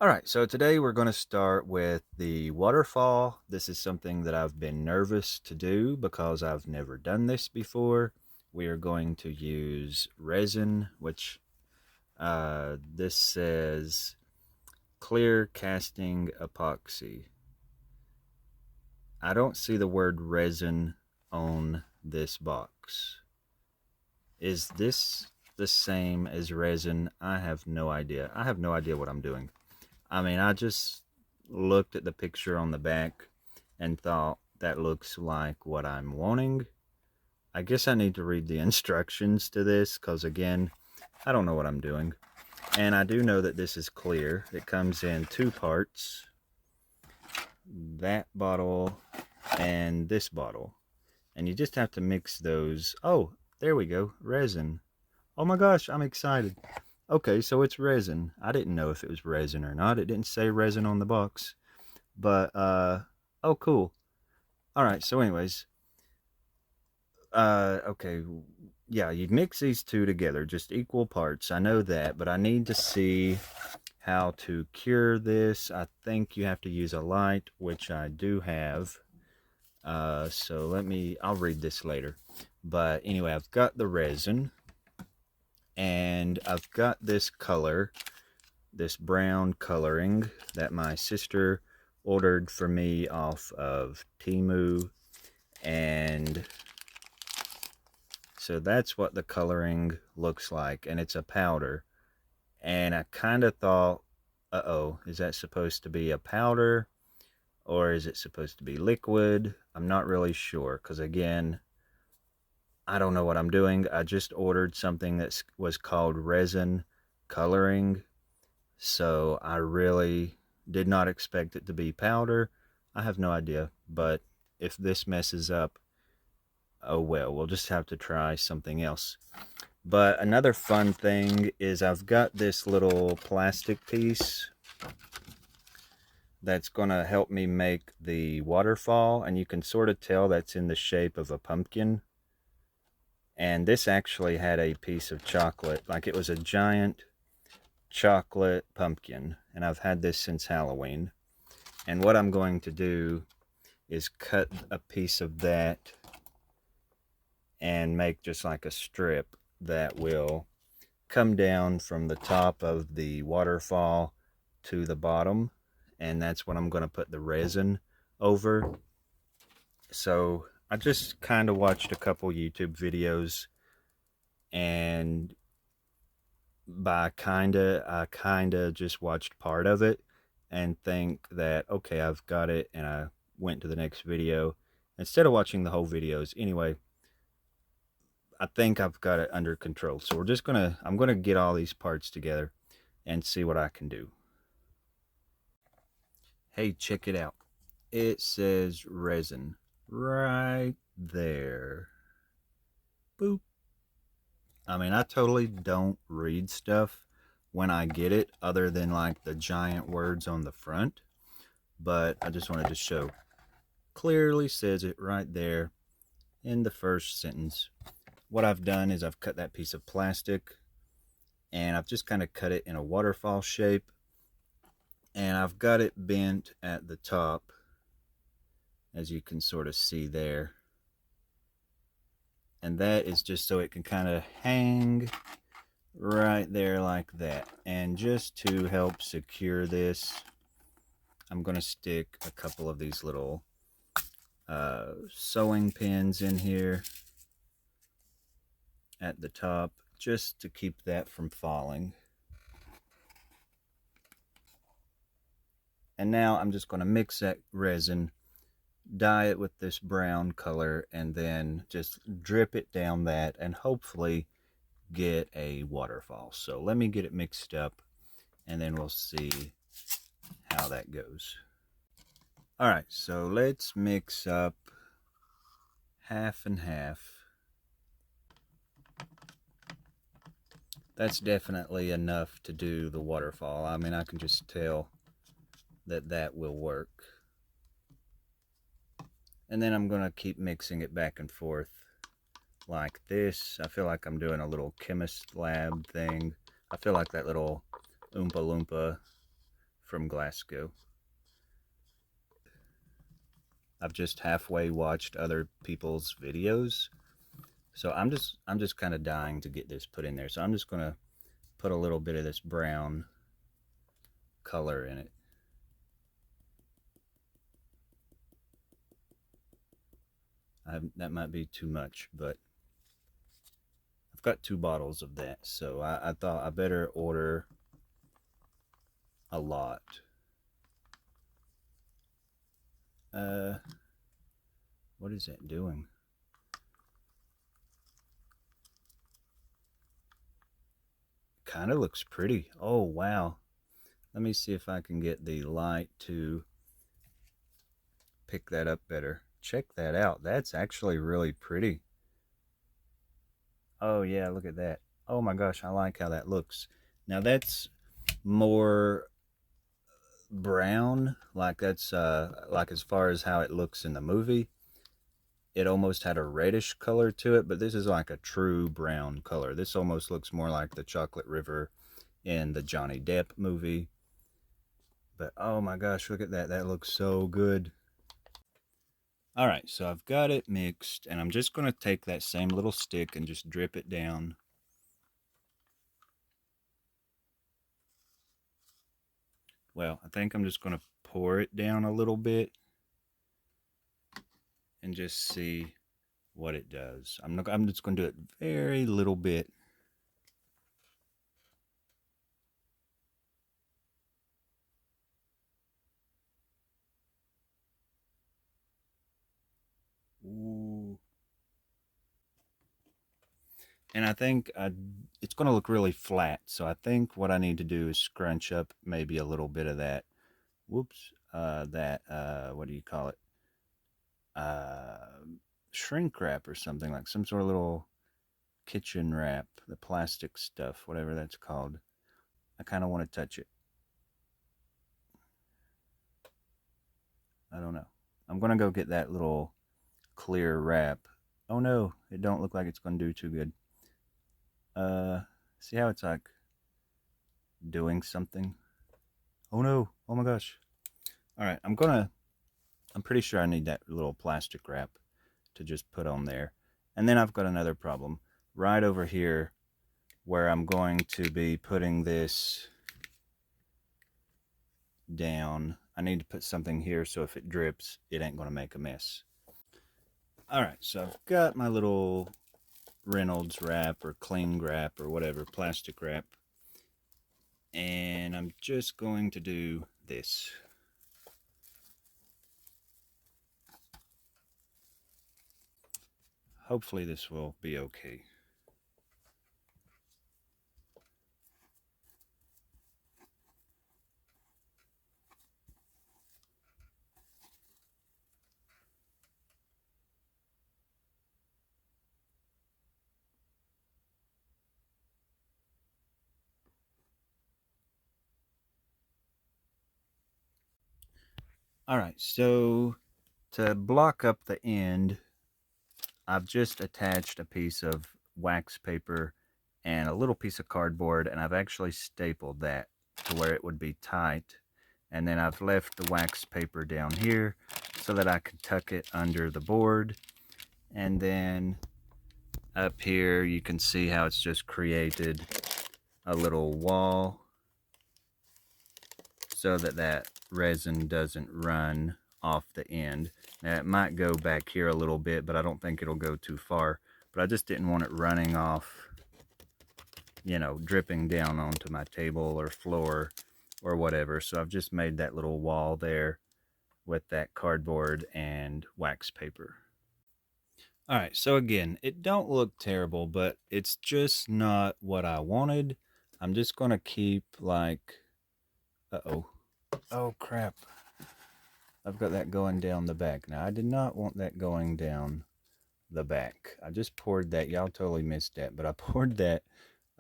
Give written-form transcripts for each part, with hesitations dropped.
Alright, so today we're going to start with the waterfall. This is something that I've been nervous to do because I've never done this before. We are going to use resin, which this says clear casting epoxy. I don't see the word resin on this box. Is this the same as resin? I have no idea. I have no idea what I'm doing. I mean, I just looked at the picture on the back and thought that looks like what I'm wanting. I guess I need to read the instructions to this because, again, I don't know what I'm doing. And I do know that this is clear. It comes in two parts, that bottle and this bottle. And you just have to mix those. Oh, there we go, resin. Oh my gosh, I'm excited. Okay, so it's resin. I didn't know if it was resin or not. It didn't say resin on the box. But oh cool. All right, so anyways, okay. Yeah, you mix these two together, just equal parts. I know that, but I need to see how to cure this. I think you have to use a light, which I do have. So I'll read this later. But anyway, I've got the resin and I've got this color, this brown coloring that my sister ordered for me off of Temu. And so that's what the coloring looks like, and it's a powder. And I kind of thought, uh-oh, is that supposed to be a powder or is it supposed to be liquid? I'm not really sure because, again, I don't know what I'm doing. I just ordered something that was called resin coloring, so I really did not expect it to be powder. I have no idea, but if this messes up, oh well, we'll just have to try something else. But another fun thing is I've got this little plastic piece that's going to help me make the waterfall, and you can sort of tell that's in the shape of a pumpkin. And this actually had a piece of chocolate, like it was a giant chocolate pumpkin, and I've had this since Halloween. And what I'm going to do is cut a piece of that and make just like a strip that will come down from the top of the waterfall to the bottom, and that's what I'm going to put the resin over. So I just kind of watched a couple YouTube videos, and I kind of just watched part of it and think that, okay, I've got it, and I went to the next video instead of watching the whole videos. Anyway, I think I've got it under control. So I'm gonna get all these parts together and see what I can do. Hey, check it out. It says resin right there. Boop. I mean, I totally don't read stuff when I get it other than like the giant words on the front, but I just wanted to show. Clearly says it right there in the first sentence. What I've done is I've cut that piece of plastic and I've just kind of cut it in a waterfall shape, and I've got it bent at the top, as you can sort of see there. And that is just so it can kind of hang right there like that. And just to help secure this, I'm going to stick a couple of these little sewing pins in here at the top, just to keep that from falling. And now I'm just going to mix that resin, dye it with this brown color, and then just drip it down that and hopefully get a waterfall. So let me get it mixed up and then we'll see how that goes. All right, so let's mix up half and half. That's definitely enough to do the waterfall. I mean, I can just tell that that will work. And then I'm going to keep mixing it back and forth like this. I feel like I'm doing a little chemist lab thing. I feel like that little Oompa Loompa from Glasgow. I've just halfway watched other people's videos, so I'm just kind of dying to get this put in there. So I'm just gonna put a little bit of this brown color in it. That might be too much, but I've got 2 bottles of that, so I thought I better order a lot. What is that doing? Kind of looks pretty. Oh, wow. Let me see if I can get the light to pick that up better. Check that out. That's actually really pretty. Oh, yeah, look at that. Oh my gosh, I like how that looks. Now that's more brown, like that's like as far as how it looks in the movie. It almost had a reddish color to it, but this is like a true brown color. This almost looks more like the chocolate river in the Johnny Depp movie. But oh my gosh, look at that. That looks so good. All right, so I've got it mixed, and I'm just going to take that same little stick and just drip it down. Well, I think I'm just going to pour it down a little bit and just see what it does. I'm just going to do it very little bit. Ooh. And I think it's going to look really flat. So I think what I need to do is scrunch up maybe a little bit of that. Whoops. What do you call it? Shrink wrap or something, like some sort of little kitchen wrap, the plastic stuff, whatever that's called. I kind of want to touch it. I don't know. I'm going to go get that little clear wrap. Oh no, it don't look like it's going to do too good. See how it's like doing something? Oh no, oh my gosh. All right, I'm pretty sure I need that little plastic wrap to just put on there. And then I've got another problem right over here where I'm going to be putting this down. I need to put something here so if it drips, it ain't going to make a mess. All right, so I've got my little Reynolds wrap or cling wrap or whatever, plastic wrap. And I'm just going to do this. Hopefully this will be okay. All right, so to block up the end, I've just attached a piece of wax paper and a little piece of cardboard, and I've actually stapled that to where it would be tight. And then I've left the wax paper down here so that I can tuck it under the board. And then up here you can see how it's just created a little wall so that that resin doesn't run off the end. Now it might go back here a little bit, but I don't think it'll go too far. But I just didn't want it running off, you know, dripping down onto my table or floor or whatever. So I've just made that little wall there with that cardboard and wax paper. All right, so again, it don't look terrible, but it's just not what I wanted. I'm just gonna keep like, oh crap. I've got that going down the back. Now, I did not want that going down the back. I just poured that. Y'all totally missed that, but I poured that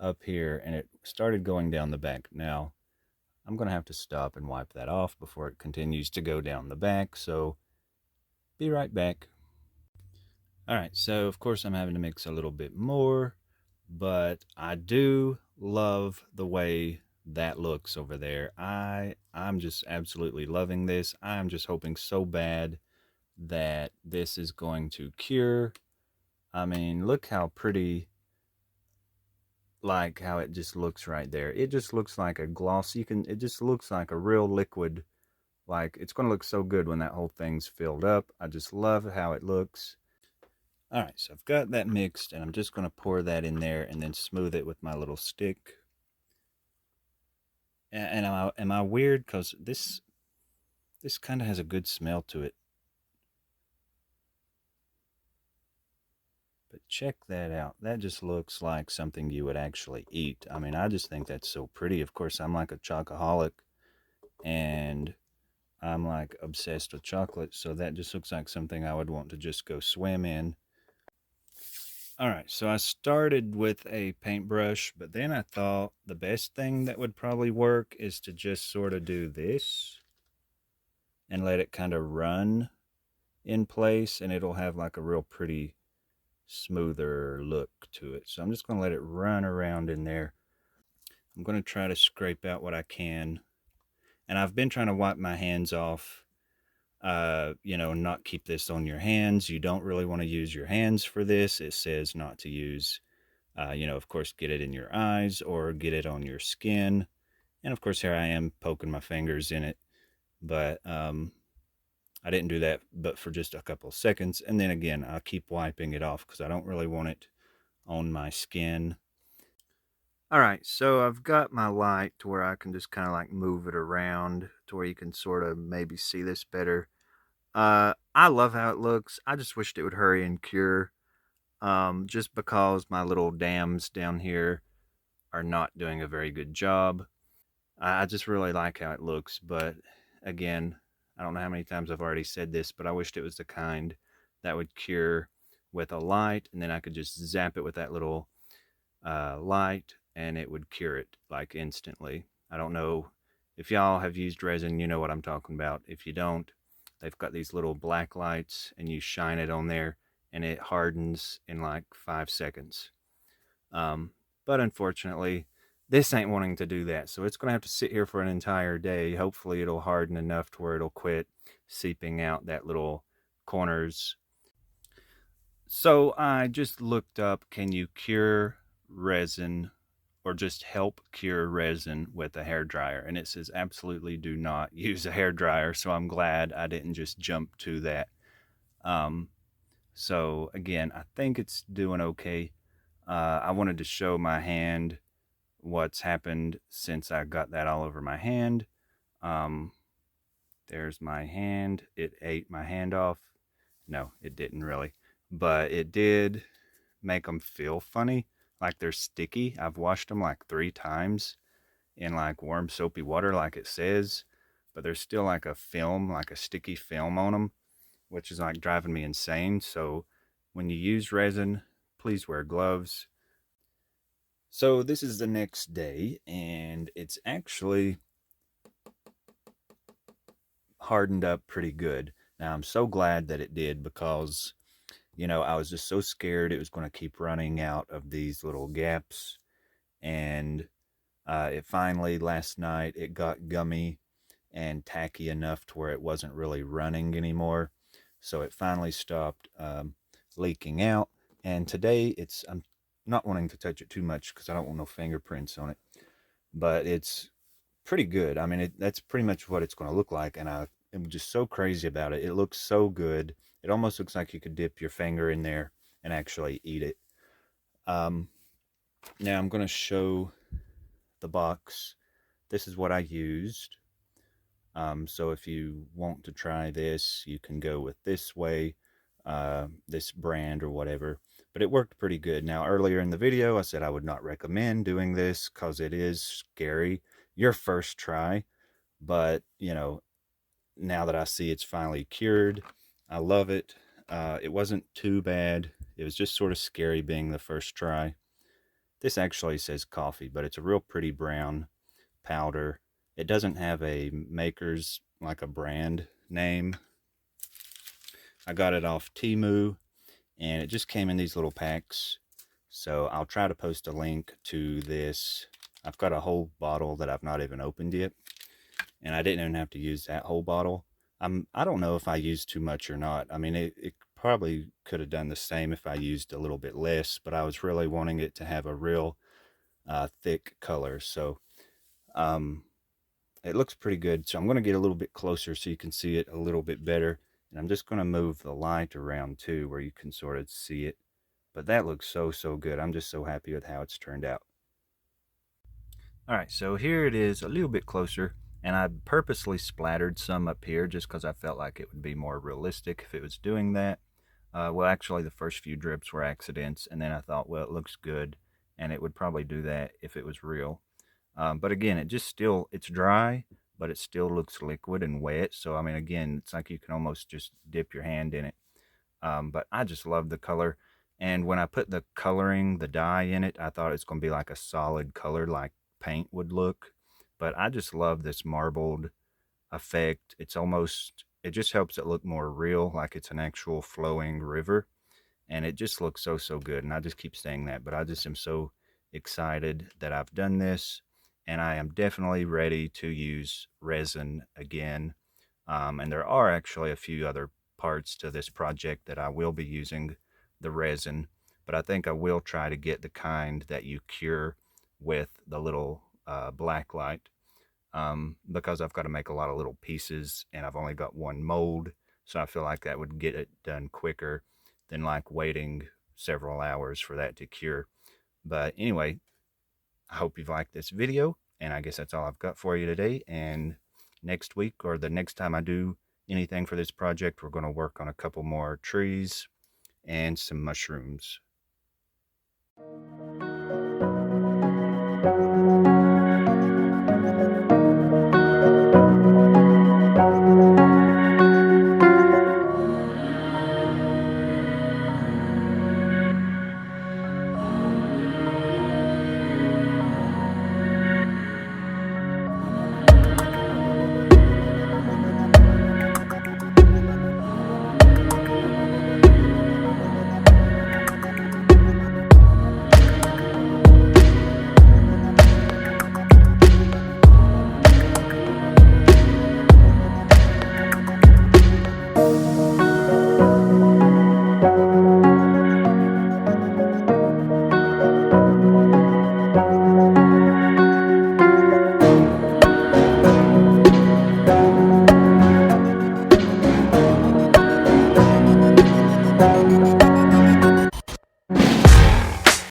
up here and it started going down the back. Now, I'm going to have to stop and wipe that off before it continues to go down the back. So, be right back. All right, so of course I'm having to mix a little bit more, but I do love the way that looks over there. I'm just absolutely loving this. I'm just hoping so bad that this is going to cure. I mean, look how pretty, like how it just looks right there. It just looks like a gloss. It just looks like a real liquid. Like, it's going to look so good when that whole thing's filled up. I just love how it looks. All right, so I've got that mixed, and I'm just going to pour that in there and then smooth it with my little stick. And am I weird? Because this kind of has a good smell to it. But check that out. That just looks like something you would actually eat. I mean, I just think that's so pretty. Of course, I'm like a chocoholic, and I'm like obsessed with chocolate, so that just looks like something I would want to just go swim in. All right, so I started with a paintbrush, but then I thought the best thing that would probably work is to just sort of do this and let it kind of run in place, and it'll have like a real pretty smoother look to it. So I'm just going to let it run around in there. I'm going to try to scrape out what I can, and I've been trying to wipe my hands off. Not keep this on your hands. You don't really want to use your hands for this. It says not to use, of course, get it in your eyes or get it on your skin. And of course, here I am poking my fingers in it, but I didn't do that, but for just a couple of seconds. And then again, I'll keep wiping it off because I don't really want it on my skin. All right, so I've got my light to where I can just kind of like move it around to where you can sort of maybe see this better. I love how it looks. I just wished it would hurry and cure. Just because my little dams down here are not doing a very good job. I just really like how it looks, but again, I don't know how many times I've already said this, but I wished it was the kind that would cure with a light, and then I could just zap it with that little light, and it would cure it like instantly. I don't know if y'all have used resin, you know what I'm talking about. If you don't, they've got these little black lights, and you shine it on there, and it hardens in like 5 seconds. But unfortunately, this ain't wanting to do that. So it's going to have to sit here for an entire day. Hopefully it'll harden enough to where it'll quit seeping out that little corners. So I just looked up, can you cure resin or just help cure resin with a hair dryer? And it says absolutely do not use a hair dryer. So I'm glad I didn't just jump to that. Um, so again, I think it's doing okay. I wanted to show my hand what's happened since I got that all over my hand. Um, there's my hand. It ate my hand off. No, it didn't really, but it did make them feel funny, like they're sticky. I've washed them like 3 times in like warm soapy water, like it says, but there's still like a film, like a sticky film on them, which is like driving me insane. So when you use resin, please wear gloves. So this is the next day, and it's actually hardened up pretty good. Now I'm so glad that it did because, I was just so scared it was going to keep running out of these little gaps. And it finally, last night, it got gummy and tacky enough to where it wasn't really running anymore. So it finally stopped leaking out. And today I'm not wanting to touch it too much because I don't want no fingerprints on it. But it's pretty good. I mean, that's pretty much what it's going to look like. And I am just so crazy about it. It looks so good. It almost looks like you could dip your finger in there and actually eat it. Um, Now I'm going to show the box. This is what I used. So if you want to try this, you can go with this way, this brand or whatever. But it worked pretty good. Now, earlier in the video, I said I would not recommend doing this because it is scary your first try. But, now that I see it's finally cured, I love it. It wasn't too bad. It was just sort of scary being the first try. This actually says coffee, but it's a real pretty brown powder. It doesn't have a maker's, like a brand name. I got it off Temu, and it just came in these little packs. So I'll try to post a link to this I've got a whole bottle that I've not even opened yet, and I didn't even have to use that whole bottle. I don't know if I used too much or not. I mean, it probably could have done the same if I used a little bit less, but I was really wanting it to have a real thick color. So um, it looks pretty good. So I'm going to get a little bit closer so you can see it a little bit better. And I'm just going to move the light around too, where you can sort of see it. But that looks so, so good. I'm just so happy with how it's turned out. All right, so here it is a little bit closer, and I purposely splattered some up here just because I felt like it would be more realistic if it was doing that. Well, actually, the first few drips were accidents, and then I thought, well, it looks good, and it would probably do that if it was real. But again, it's dry, but it still looks liquid and wet. So, I mean, again, it's like you can almost just dip your hand in it. But I just love the color. And when I put the coloring, the dye in it, I thought it's going to be like a solid color, like paint would look. But I just love this marbled effect. It just helps it look more real, like it's an actual flowing river. And it just looks so, so good. And I just keep saying that, but I just am so excited that I've done this. And I am definitely ready to use resin again. And there are actually a few other parts to this project that I will be using the resin, but I think I will try to get the kind that you cure with the little black light, because I've got to make a lot of little pieces and I've only got one mold. So I feel like that would get it done quicker than like waiting several hours for that to cure. But anyway, I hope you've liked this video, and I guess that's all I've got for you today. And next week, or the next time I do anything for this project, we're going to work on a couple more trees and some mushrooms.